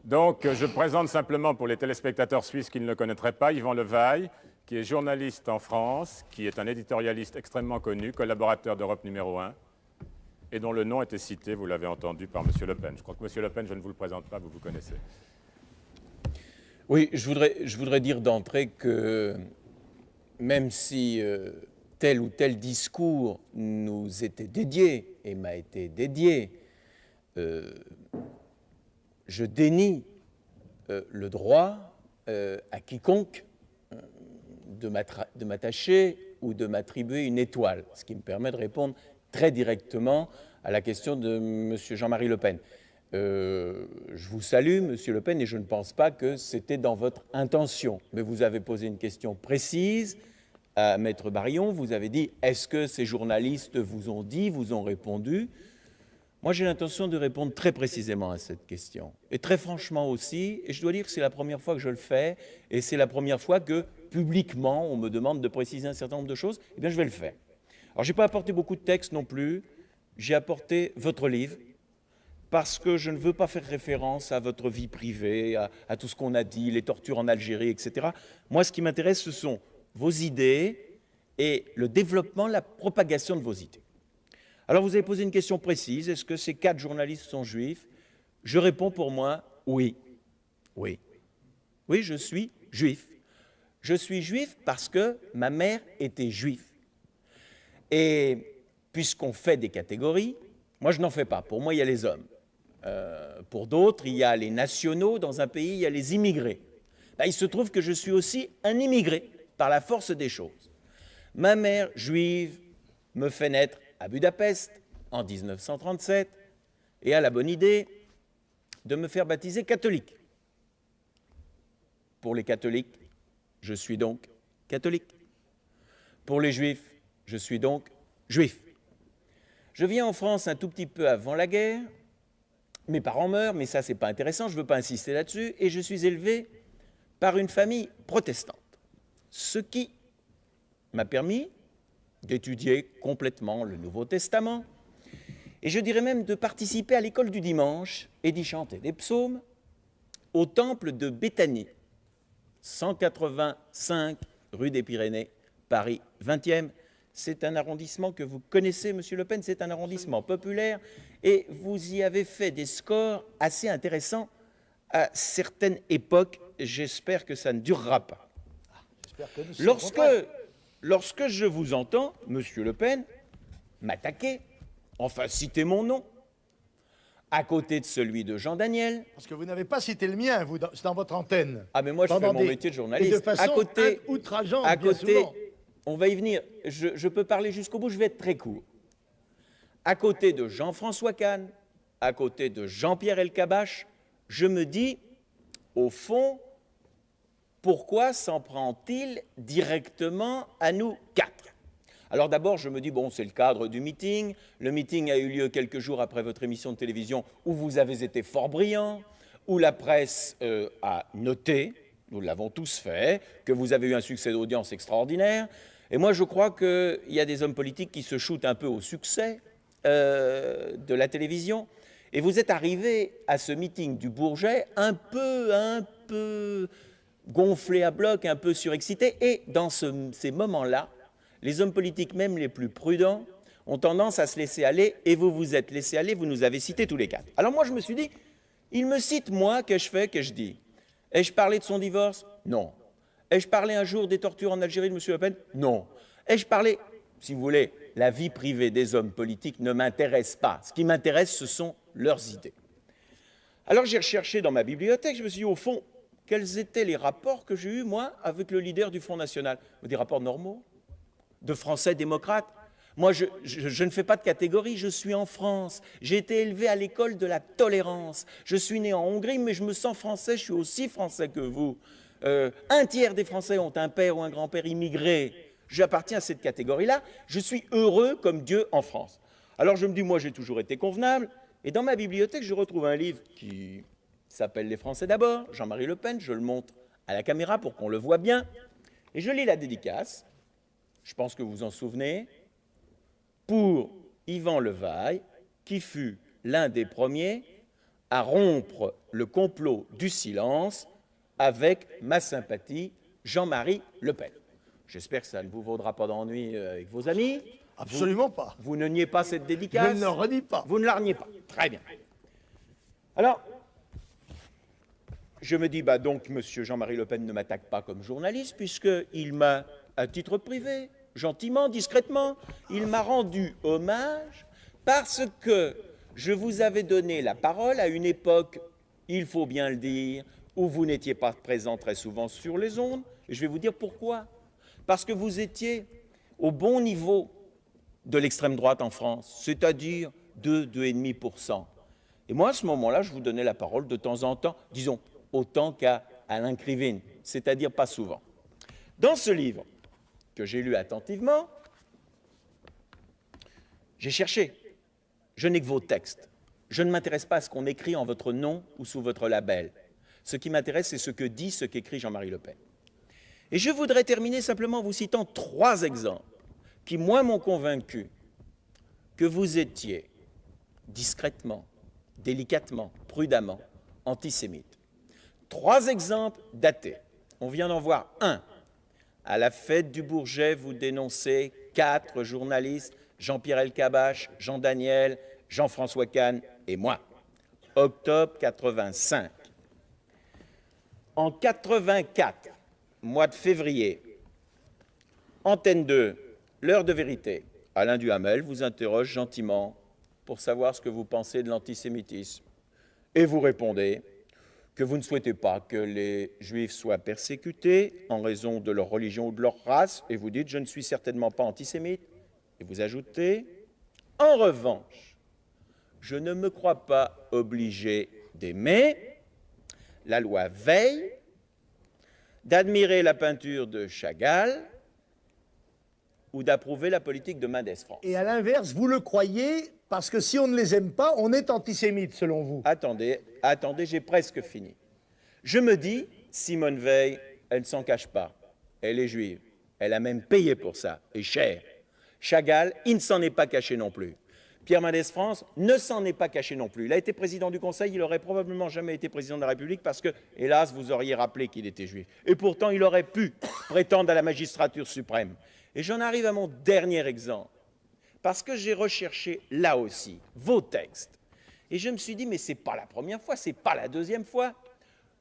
Donc, je présente simplement pour les téléspectateurs suisses qui ne le connaîtraient pas, Yvan Levaille, qui est journaliste en France, qui est un éditorialiste extrêmement connu, collaborateur d'Europe numéro 1, et dont le nom était cité, vous l'avez entendu, par M. Le Pen. Je crois que M. Le Pen, je ne vous le présente pas, vous vous connaissez. Oui, je voudrais dire d'entrée que même si tel ou tel discours nous était dédié et m'a été dédié, je dénie le droit à quiconque de m'attacher ou de m'attribuer une étoile, ce qui me permet de répondre très directement à la question de M. Jean-Marie Le Pen. Je vous salue, M. Le Pen, et je ne pense pas que c'était dans votre intention. Mais vous avez posé une question précise à Maître Barillon. Vous avez dit, est-ce que ces journalistes vous ont dit, vous ont répondu? Moi, j'ai l'intention de répondre très précisément à cette question. Et très franchement aussi, et je dois dire que c'est la première fois que je le fais, et c'est la première fois que, publiquement, on me demande de préciser un certain nombre de choses, eh bien, je vais le faire. Alors, je n'ai pas apporté beaucoup de textes non plus. J'ai apporté votre livre, parce que je ne veux pas faire référence à votre vie privée, à tout ce qu'on a dit, les tortures en Algérie, etc. Moi, ce qui m'intéresse, ce sont vos idées et le développement, la propagation de vos idées. Alors, vous avez posé une question précise. Est-ce que ces 4 journalistes sont juifs? Je réponds pour moi, oui. Oui. Oui, je suis juif. Je suis juif parce que ma mère était juive. Et puisqu'on fait des catégories, moi, je n'en fais pas. Pour moi, il y a les hommes. Pour d'autres, il y a les nationaux. Dans un pays, il y a les immigrés. Ben, il se trouve que je suis aussi un immigré, par la force des choses. Ma mère, juive, me fait naître à Budapest en 1937 et a la bonne idée de me faire baptiser catholique. Pour les catholiques, je suis donc catholique. Pour les juifs, je suis donc juif. Je viens en France un tout petit peu avant la guerre. Mes parents meurent, mais ça, c'est pas intéressant, je ne veux pas insister là-dessus, et je suis élevé par une famille protestante, ce qui m'a permis d'étudier complètement le Nouveau Testament, et je dirais même de participer à l'école du dimanche et d'y chanter des psaumes au temple de Béthanie, 185 rue des Pyrénées, Paris 20e. C'est un arrondissement que vous connaissez, Monsieur Le Pen, c'est un arrondissement populaire, et vous y avez fait des scores assez intéressants à certaines époques. J'espère que ça ne durera pas. Lorsque je vous entends, Monsieur Le Pen, m'attaquer, enfin citer mon nom, à côté de celui de Jean Daniel. Parce que vous n'avez pas cité le mien, vous, c'est dans votre antenne. Ah, mais moi, je fais mon métier de journaliste. Et de façon outrageante, bien souvent. On va y venir. Je peux parler jusqu'au bout, je vais être très court. À côté de Jean-François Kahn, à côté de Jean-Pierre Elkabbach, je me dis, au fond, pourquoi s'en prend-il directement à nous 4? Alors d'abord, je me dis, bon, c'est le cadre du meeting. Le meeting a eu lieu quelques jours après votre émission de télévision où vous avez été fort brillant, où la presse a noté, nous l'avons tous fait, que vous avez eu un succès d'audience extraordinaire. Et moi, je crois qu'il y a des hommes politiques qui se shootent un peu au succès de la télévision. Et vous êtes arrivé à ce meeting du Bourget un peu gonflé à bloc, un peu surexcité. Et dans ces moments-là, les hommes politiques, même les plus prudents, ont tendance à se laisser aller. Et vous vous êtes laissé aller, vous nous avez cités tous les 4. Alors moi, je me suis dit, il me cite moi, qu'ai-je fait, qu'ai-je dit? Ai-je parlé de son divorce? Non. Ai-je parlé un jour des tortures en Algérie de M. Le Pen? Non. Ai-je parlé, si vous voulez, la vie privée des hommes politiques ne m'intéresse pas. Ce qui m'intéresse, ce sont leurs idées. Alors j'ai recherché dans ma bibliothèque, je me suis dit, au fond, quels étaient les rapports que j'ai eus, moi, avec le leader du Front National? Des rapports normaux, de Français démocrates. Moi, je ne fais pas de catégorie, je suis en France. J'ai été élevé à l'école de la tolérance. Je suis né en Hongrie, mais je me sens français, je suis aussi français que vous. Un tiers des Français ont un père ou un grand-père immigré. J'appartiens à cette catégorie-là. Je suis heureux comme Dieu en France. Alors je me dis, moi, j'ai toujours été convenable. Et dans ma bibliothèque, je retrouve un livre qui s'appelle « Les Français d'abord », Jean-Marie Le Pen. Je le montre à la caméra pour qu'on le voit bien. Et je lis la dédicace. Je pense que vous vous en souvenez. Pour Yvan Levaille, qui fut l'un des premiers à rompre le complot du silence avec ma sympathie, Jean-Marie Le Pen. J'espère que ça ne vous vaudra pas d'ennui avec vos amis. Absolument pas. Vous ne niez pas cette dédicace? Je ne le renie pas. Vous ne la reniez pas. Très bien. Alors, je me dis, bah donc, M. Jean-Marie Le Pen ne m'attaque pas comme journaliste, puisqu'il m'a, à titre privé, gentiment, discrètement, il m'a rendu hommage parce que je vous avais donné la parole à une époque, il faut bien le dire, où vous n'étiez pas présent très souvent sur les ondes. Et je vais vous dire pourquoi. Parce que vous étiez au bon niveau de l'extrême droite en France, c'est-à-dire 2,5%. Et moi, à ce moment-là, je vous donnais la parole de temps en temps, disons, autant qu'à Alain Krivine, c'est-à-dire pas souvent. Dans ce livre, que j'ai lu attentivement, j'ai cherché. Je n'ai que vos textes. Je ne m'intéresse pas à ce qu'on écrit en votre nom ou sous votre label. Ce qui m'intéresse, c'est ce que dit, ce qu'écrit Jean-Marie Le Pen. Et je voudrais terminer simplement en vous citant 3 exemples qui, moi, m'ont convaincu que vous étiez discrètement, délicatement, prudemment, antisémite. 3 exemples datés. On vient d'en voir un. À la fête du Bourget, vous dénoncez 4 journalistes, Jean-Pierre Elkabbach, Jean Daniel, Jean-François Kahn et moi. Octobre 85. En 84, mois de février, Antenne 2, l'heure de vérité. Alain Duhamel vous interroge gentiment pour savoir ce que vous pensez de l'antisémitisme. Et vous répondez que vous ne souhaitez pas que les Juifs soient persécutés en raison de leur religion ou de leur race. Et vous dites, je ne suis certainement pas antisémite. Et vous ajoutez, en revanche, je ne me crois pas obligé d'aimer la loi Veil, d'admirer la peinture de Chagall ou d'approuver la politique de Mendes France. Et à l'inverse, vous le croyez, parce que si on ne les aime pas, on est antisémite, selon vous. Attendez, j'ai presque fini. Je me dis, Simone Veil, elle ne s'en cache pas. Elle est juive. Elle a même payé pour ça, et cher. Chagall, il ne s'en est pas caché non plus. Pierre Mendès France ne s'en est pas caché non plus. Il a été président du Conseil, il n'aurait probablement jamais été président de la République parce que, hélas, vous auriez rappelé qu'il était juif. Et pourtant, il aurait pu prétendre à la magistrature suprême. Et j'en arrive à mon dernier exemple, parce que j'ai recherché là aussi vos textes. Et je me suis dit, mais ce n'est pas la première fois, ce n'est pas la deuxième fois.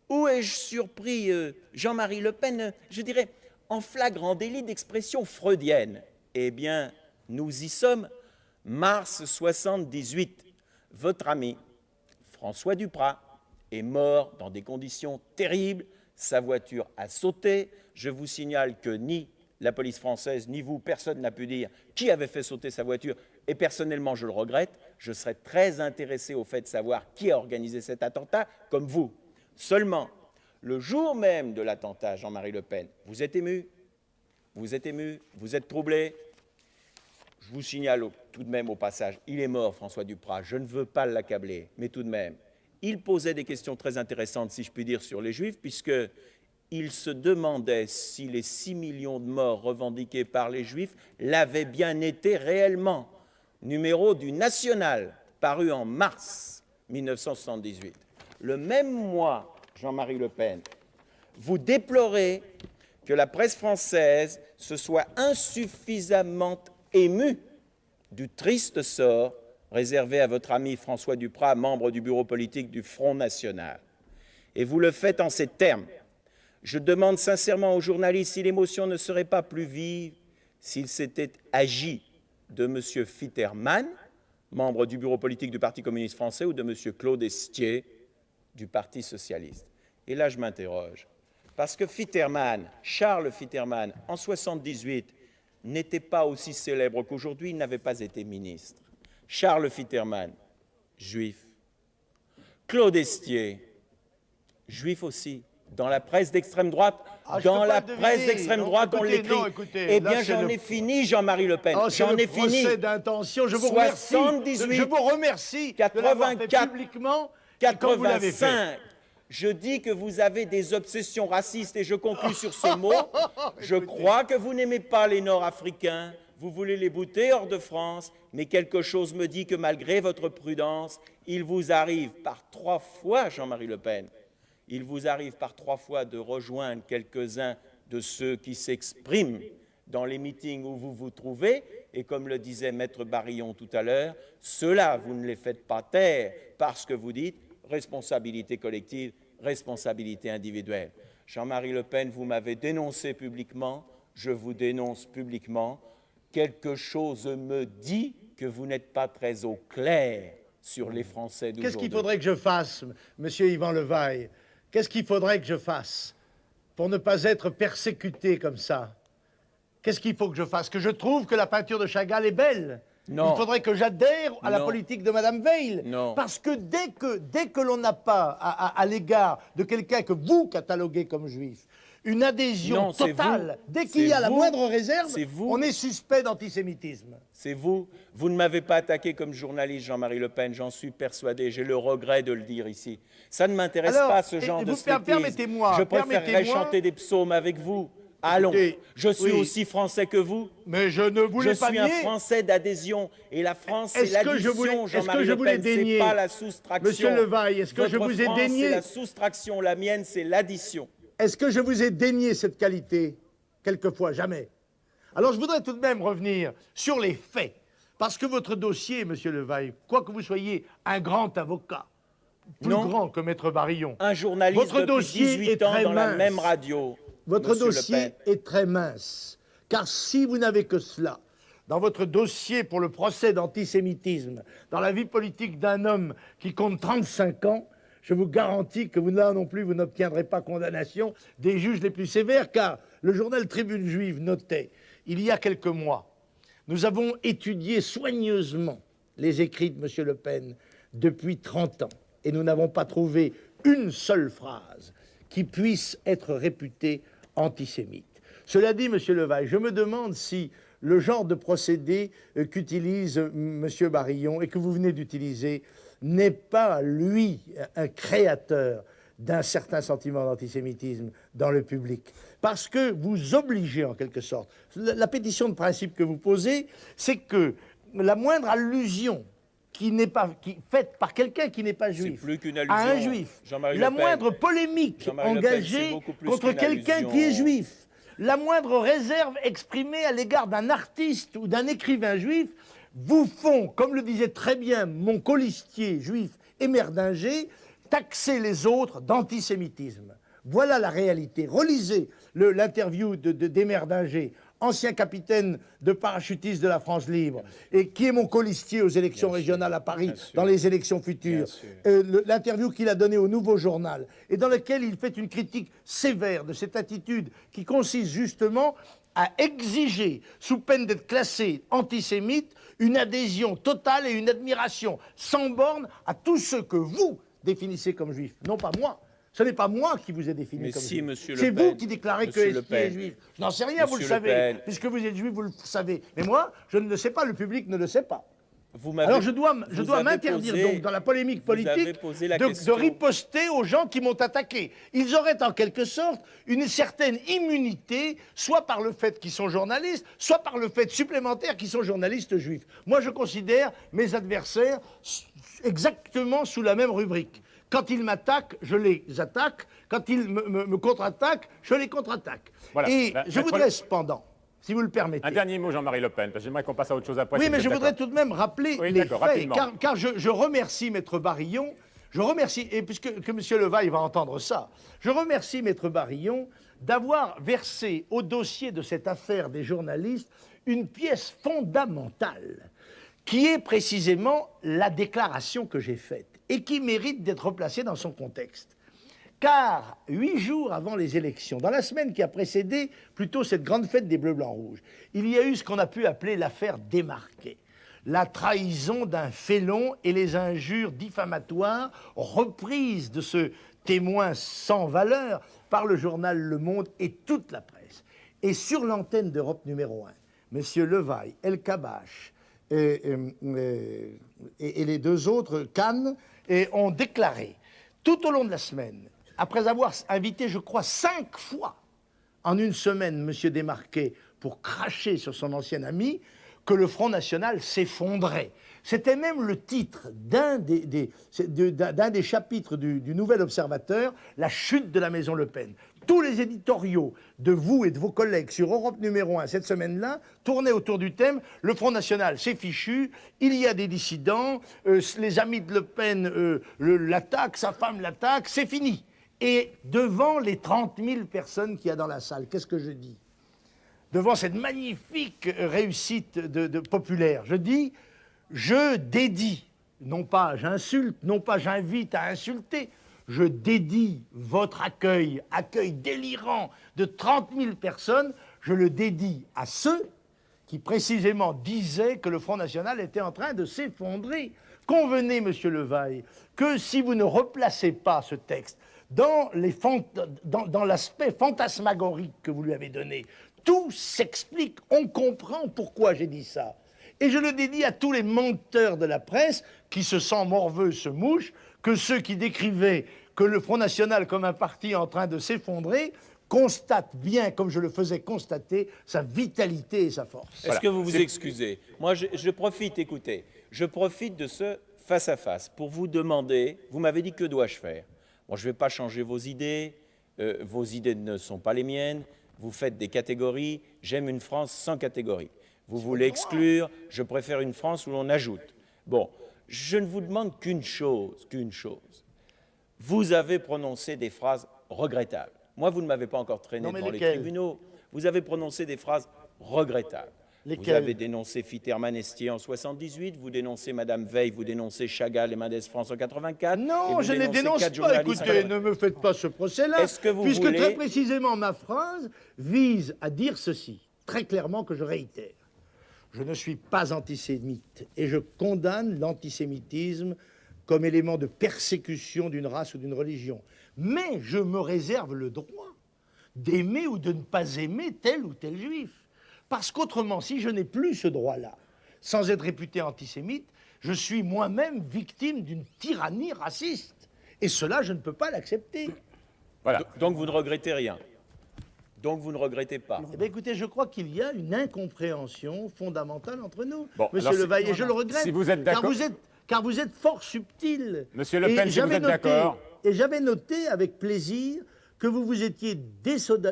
Où ai-je surpris Jean-Marie Le Pen, je dirais, en flagrant délit d'expression freudienne? Eh bien, nous y sommes. Mars 78, votre ami François Duprat est mort dans des conditions terribles. Sa voiture a sauté. Je vous signale que ni la police française, ni vous, personne n'a pu dire qui avait fait sauter sa voiture. Et personnellement, je le regrette. Je serais très intéressé au fait de savoir qui a organisé cet attentat, comme vous. Seulement, le jour même de l'attentat, Jean-Marie Le Pen, vous êtes ému, vous êtes troublé. Je vous signale tout de même au passage, il est mort, François Duprat, je ne veux pas l'accabler, mais tout de même, il posait des questions très intéressantes, si je puis dire, sur les Juifs, puisqu'il se demandait si les 6 millions de morts revendiqués par les Juifs l'avaient bien été réellement. Numéro du National, paru en mars 1978. Le même mois, Jean-Marie Le Pen, vous déplorez que la presse française se soit insuffisamment ému du triste sort réservé à votre ami François Duprat, membre du bureau politique du Front National. Et vous le faites en ces termes. Je demande sincèrement aux journalistes si l'émotion ne serait pas plus vive s'il s'était agi de M. Fitterman, membre du bureau politique du Parti communiste français, ou de M. Claude Estier, du Parti socialiste. Et là, je m'interroge. Parce que Fitterman, Charles Fitterman, en 1978, n'était pas aussi célèbre qu'aujourd'hui, il n'avait pas été ministre. Charles Fitterman, juif. Claude Estier, juif aussi. Dans la presse d'extrême droite, on l'écrit. Eh bien, j'en ai fini, Jean-Marie Le Pen. J'en ai fini. Procès d'intention. Je vous remercie. 78, je vous remercie 84, publiquement. 85. Je dis que vous avez des obsessions racistes et je conclus sur ce mot. Je crois que vous n'aimez pas les Nord-Africains. vous voulez les bouter hors de France, mais quelque chose me dit que malgré votre prudence, il vous arrive par 3 fois, Jean-Marie Le Pen, il vous arrive par 3 fois de rejoindre quelques-uns de ceux qui s'expriment dans les meetings où vous vous trouvez, et comme le disait Maître Barillon tout à l'heure, ceux-là, vous ne les faites pas taire parce que vous dites responsabilité collective, responsabilité individuelle. Jean-Marie Le Pen, vous m'avez dénoncé publiquement, je vous dénonce publiquement. Quelque chose me dit que vous n'êtes pas très au clair sur les Français d'aujourd'hui. Qu'est-ce qu'il faudrait que je fasse, monsieur Yvan Levaille? Qu'est-ce qu'il faudrait que je fasse pour ne pas être persécuté comme ça? Qu'est-ce qu'il faut que je fasse? Que je trouve que la peinture de Chagall est belle? Non. Il faudrait que j'adhère à la Non. politique de Madame Veil. Non. Parce que dès que l'on n'a pas à l'égard de quelqu'un que vous cataloguez comme juif, une adhésion Non, c'est totale, vous. dès qu'il y a la vous. moindre réserve, C'est vous. on est suspect d'antisémitisme. C'est vous. Vous ne m'avez pas attaqué comme journaliste, Jean-Marie Le Pen, j'en suis persuadé. J'ai le regret de le dire ici. Ça ne m'intéresse Alors, pas, ce genre de slétisme. permettez-moi, Je préférerais permettez-moi. chanter des psaumes avec vous. Allons, Écoutez, je suis oui. aussi français que vous. Mais je ne voulais Je pas suis nier. un Français d'adhésion. Et la France, c'est Est-ce que je voulais- l'addition, est-ce que Jean-Marie je Le voulais Pen, c'est dénier, pas la soustraction. Monsieur Levaille, est-ce que je Votre vous ai France, dénié- c'est la soustraction, la mienne, c'est l'addition. Est-ce que je vous ai dénié cette qualité? Quelquefois, jamais. Alors je voudrais tout de même revenir sur les faits. Parce que votre dossier, monsieur Levaille, quoi que vous soyez un grand avocat, plus Non. grand que Maître Barillon, Un journaliste Votre depuis dossier 18 est ans très dans la mince. même radio. votre Monsieur Le dossier Pen. est très mince. Car si vous n'avez que cela, dans votre dossier pour le procès d'antisémitisme, dans la vie politique d'un homme qui compte 35 ans, je vous garantis que vous, là non plus, vous n'obtiendrez pas condamnation des juges les plus sévères, car le journal Tribune Juive notait, il y a quelques mois, nous avons étudié soigneusement les écrits de M. Le Pen depuis 30 ans, et nous n'avons pas trouvé une seule phrase qui puisse être réputée antisémite. Cela dit, M. Levaille, je me demande si le genre de procédé qu'utilise M. Barillon et que vous venez d'utiliser n'est pas, lui, un créateur d'un certain sentiment d'antisémitisme dans le public. Parce que vous obligez, en quelque sorte, la pétition de principe que vous posez, c'est que la moindre allusion faite par quelqu'un qui n'est pas juif, plus qu'une à un allusion, juif, Jean-Marie la Le Pen. moindre polémique Jean-Marie Le Pen, c'est engagée beaucoup plus contre qu'une quelqu'un allusion. qui est juif, la moindre réserve exprimée à l'égard d'un artiste ou d'un écrivain juif, vous font, comme le disait très bien mon colistier juif Emerdinger, taxer les autres d'antisémitisme. Voilà la réalité. Relisez l'interview d'Emerdinger, ancien capitaine de parachutistes de la France libre, et qui est mon colistier aux élections régionales à Paris, dans les élections futures. L'interview qu'il a donnée au Nouveau Journal, et dans laquelle il fait une critique sévère de cette attitude qui consiste justement à exiger, sous peine d'être classé antisémite, une adhésion totale et une admiration sans borne à tous ceux que vous définissez comme juifs, non pas moi. Ce n'est pas moi qui vous ai défini Mais comme si, juif. monsieur Le C'est Pen. vous qui déclarez que Monsieur Le Esti est Pen. juif. Je n'en sais rien, vous le Monsieur Le savez. Pen. Puisque vous êtes juif, vous le savez. Mais moi, je ne le sais pas, le public ne le sait pas. Vous m'avez- Alors je dois vous avez m'interdire posé- donc dans la polémique vous avez politique posé la de question. riposter aux gens qui m'ont attaqué. Ils auraient en quelque sorte une certaine immunité, soit par le fait qu'ils sont journalistes, soit par le fait supplémentaire qu'ils sont journalistes juifs. Moi je considère mes adversaires exactement sous la même rubrique. Quand ils m'attaquent, je les attaque. Quand ils me contre-attaquent, je les contre-attaque. Voilà. Et Ben, je maître- voudrais cependant, si vous le permettez... Un dernier mot, Jean-Marie Le Pen, parce que j'aimerais qu'on passe à autre chose après. Oui, si mais vous je êtes voudrais d'accord. tout de même rappeler Oui, les d'accord, faits, rapidement. car je remercie Maître Barillon, je remercie, et puisque M. Levaille va entendre ça, je remercie Maître Barillon d'avoir versé au dossier de cette affaire des journalistes une pièce fondamentale, qui est précisément la déclaration que j'ai faite, et qui mérite d'être placée dans son contexte. Car 8 jours avant les élections, dans la semaine qui a précédé plutôt cette grande fête des Bleus, Blancs, Rouges, il y a eu ce qu'on a pu appeler l'affaire Desmarquet. La trahison d'un félon et les injures diffamatoires reprises de ce témoin sans valeur par le journal Le Monde et toute la presse. Et sur l'antenne d'Europe numéro 1, M. Levaille, El Kabash et les deux autres, Cannes, ont déclaré tout au long de la semaine, après avoir invité, je crois, 5 fois en une semaine, M. Desmarquet, pour cracher sur son ancien ami que le Front National s'effondrait. C'était même le titre d'un des chapitres du Nouvel Observateur, la chute de la maison Le Pen. Tous les éditoriaux de vous et de vos collègues sur Europe numéro 1 cette semaine-là tournaient autour du thème « Le Front National, c'est fichu, il y a des dissidents, les amis de Le Pen l'attaquent, sa femme l'attaque, c'est fini ». Et devant les 30 000 personnes qu'il y a dans la salle, qu'est-ce que je dis? Devant cette magnifique réussite populaire, je dis, je dédie, non pas j'insulte, non pas j'invite à insulter, je dédie votre accueil délirant de 30 000 personnes, je le dédie à ceux qui précisément disaient que le Front National était en train de s'effondrer. Convenez, monsieur Levaille, que si vous ne replacez pas ce texte dans l'aspect fantasmagorique que vous lui avez donné, tout s'explique, on comprend pourquoi j'ai dit ça. Et je le dédie à tous les menteurs de la presse qui se sentent morveux, se mouchent, que ceux qui décrivaient que le Front National comme un parti en train de s'effondrer constatent bien, comme je le faisais constater, sa vitalité et sa force. Est-ce que vous vous excusez? Moi, je profite, écoutez, je profite de ce face-à-face pour vous demander, vous m'avez dit que dois-je faire? Bon, je ne vais pas changer vos idées ne sont pas les miennes, vous faites des catégories, j'aime une France sans catégorie. Vous voulez exclure, je préfère une France où l'on ajoute. Bon, je ne vous demande qu'une chose. Vous avez prononcé des phrases regrettables. Moi, vous ne m'avez pas encore traîné devant les tribunaux. Vous avez prononcé des phrases regrettables. Vous avez dénoncé Fitterman Estier en 78, vous dénoncez Madame Veil, vous dénoncez Chagall et Mendès France en 84. Non, je ne les dénonce pas, écoutez, ne me faites pas ce procès-là, puisque très précisément ma phrase vise à dire ceci, très clairement que je réitère. Je ne suis pas antisémite et je condamne l'antisémitisme comme élément de persécution d'une race ou d'une religion. Mais je me réserve le droit d'aimer ou de ne pas aimer tel ou tel juif. Parce qu'autrement, si je n'ai plus ce droit-là, sans être réputé antisémite, je suis moi-même victime d'une tyrannie raciste. Et cela, je ne peux pas l'accepter. Voilà. Donc vous ne regrettez rien. Donc vous ne regrettez pas. Eh bien, écoutez, je crois qu'il y a une incompréhension fondamentale entre nous, bon, Monsieur Levaille, et je le regrette, si vous êtes car vous êtes fort subtil. Monsieur Le Pen, si vous êtes d'accord. Et j'avais noté avec plaisir que vous vous étiez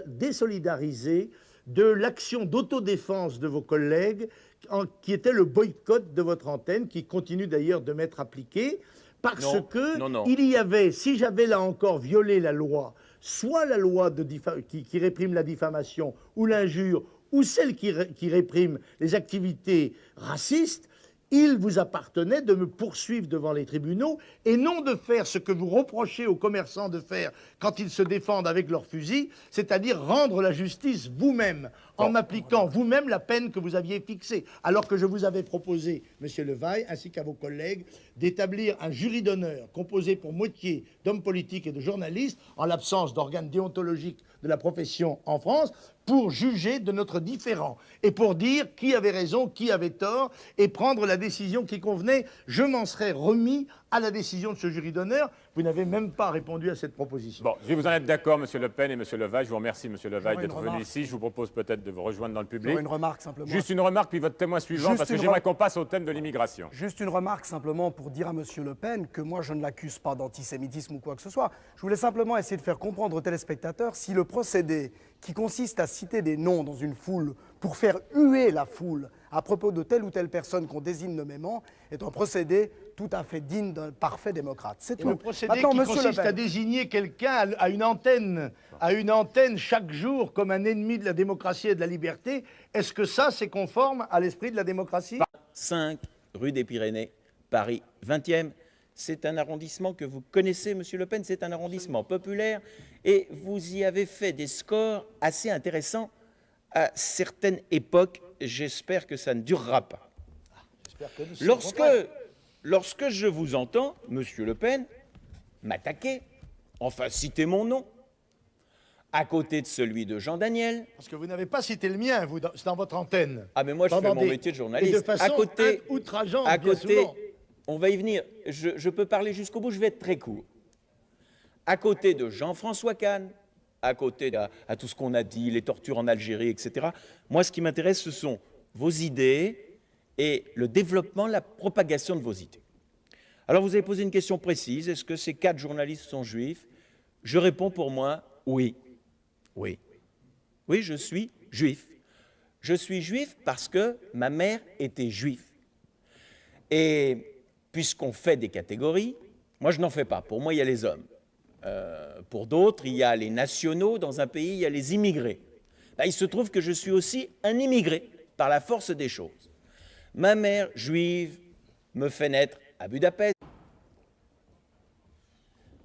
désolidarisé de l'action d'autodéfense de vos collègues, qui était le boycott de votre antenne, qui continue d'ailleurs de m'être appliqué, parce il y avait, si j'avais là encore violé la loi, soit la loi qui réprime la diffamation ou l'injure, ou celle qui réprime les activités racistes, il vous appartenait de me poursuivre devant les tribunaux et non de faire ce que vous reprochez aux commerçants de faire quand ils se défendent avec leurs fusils, c'est-à-dire rendre la justice vous-même, en m'appliquant vous-même la peine que vous aviez fixée. Alors que je vous avais proposé, Monsieur Levaille, ainsi qu'à vos collègues, d'établir un jury d'honneur composé pour moitié d'hommes politiques et de journalistes, en l'absence d'organes déontologiques de la profession en France, pour juger de notre différend et pour dire qui avait raison, qui avait tort et prendre la décision qui convenait. Je m'en serais remis à la décision de ce jury d'honneur. Vous n'avez même pas répondu à cette proposition. Bon, je vais vous en être d'accord, Monsieur Le Pen et Monsieur Levaille. Je vous remercie, Monsieur Levaille, d'être venu ici. Je vous propose peut-être de vous rejoindre dans le public. Une remarque simplement. Juste une remarque, puis votre témoin suivant, parce que j'aimerais qu'on passe au thème de l'immigration. Juste une remarque simplement pour dire à Monsieur Le Pen que moi je ne l'accuse pas d'antisémitisme ou quoi que ce soit. Je voulais simplement essayer de faire comprendre aux téléspectateurs si le procédé qui consiste à citer des noms dans une foule pour faire huer la foule à propos de telle ou telle personne qu'on désigne nommément est un procédé tout à fait digne d'un parfait démocrate. C'est tout. Le procédé qui consiste à désigner quelqu'un à une antenne chaque jour comme un ennemi de la démocratie et de la liberté, est-ce que ça, c'est conforme à l'esprit de la démocratie? 5 rue des Pyrénées, Paris 20e. C'est un arrondissement que vous connaissez, Monsieur Le Pen, c'est un arrondissement populaire et vous y avez fait des scores assez intéressants à certaines époques. J'espère que ça ne durera pas. Lorsque je vous entends, Monsieur Le Pen, m'attaquer, enfin citer mon nom, à côté de celui de Jean Daniel. Parce que vous n'avez pas cité le mien, vous, c'est dans votre antenne. Ah mais moi je fais mon métier de journaliste. Et de façon outrageante, bien souvent. On va y venir. Je peux parler jusqu'au bout, je vais être très court. À côté de Jean-François Kahn, à côté à tout ce qu'on a dit, les tortures en Algérie, etc. Moi, ce qui m'intéresse, ce sont vos idées et le développement, la propagation de vos idées. Alors, vous avez posé une question précise. Est-ce que ces 4 journalistes sont juifs? Je réponds pour moi, oui. Oui. Oui, je suis juif. Je suis juif parce que ma mère était juive. Et puisqu'on fait des catégories, moi, je n'en fais pas. Pour moi, il y a les hommes. Pour d'autres, il y a les nationaux. Dans un pays, il y a les immigrés. Là, il se trouve que je suis aussi un immigré, par la force des choses. Ma mère, juive, me fait naître à Budapest.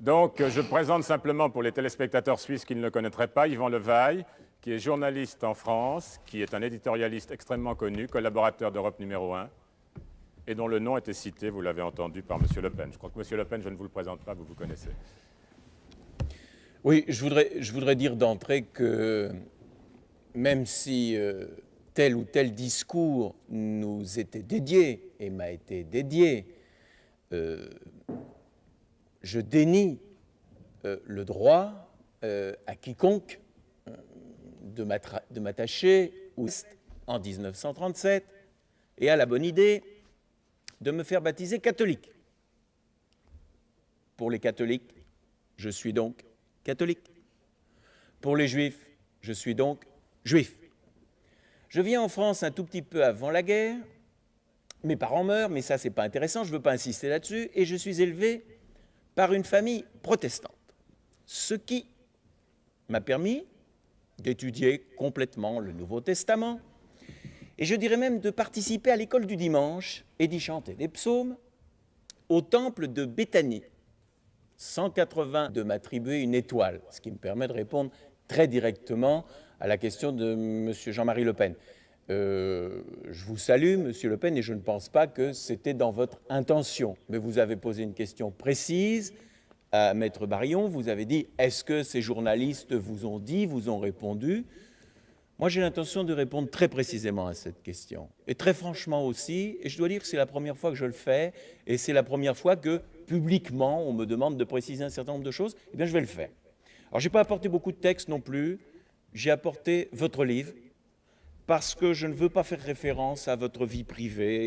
Donc, je présente simplement pour les téléspectateurs suisses qui ne le connaîtraient pas, Yvan Levaille, qui est journaliste en France, qui est un éditorialiste extrêmement connu, collaborateur d'Europe numéro 1, et dont le nom était cité, vous l'avez entendu, par M. Le Pen. Je crois que M. Le Pen, je ne vous le présente pas, vous vous connaissez. Oui, je voudrais dire d'entrée que même si tel ou tel discours nous était dédié et m'a été dédié, je dénie le droit à quiconque de m'attacher en 1937 et à la bonne idée de me faire baptiser catholique. Pour les catholiques, je suis donc catholique. Pour les juifs, je suis donc juif. Je viens en France un tout petit peu avant la guerre. Mes parents meurent, mais ça, c'est pas intéressant, je ne veux pas insister là-dessus. Et je suis élevé par une famille protestante, ce qui m'a permis d'étudier complètement le Nouveau Testament, et je dirais même de participer à l'école du dimanche et d'y chanter des psaumes au temple de Béthanie. 180 de m'attribuer une étoile, ce qui me permet de répondre très directement à la question de M. Jean-Marie Le Pen. Je vous salue, M. Le Pen, et je ne pense pas que c'était dans votre intention. Mais vous avez posé une question précise à Maître Barillon. Vous avez dit, est-ce que ces journalistes vous ont dit, vous ont répondu? Moi, j'ai l'intention de répondre très précisément à cette question. Et très franchement aussi, et je dois dire que c'est la première fois que je le fais, et c'est la première fois que, publiquement, on me demande de préciser un certain nombre de choses, eh bien, je vais le faire. Alors, je n'ai pas apporté beaucoup de textes non plus. J'ai apporté votre livre, parce que je ne veux pas faire référence à votre vie privée.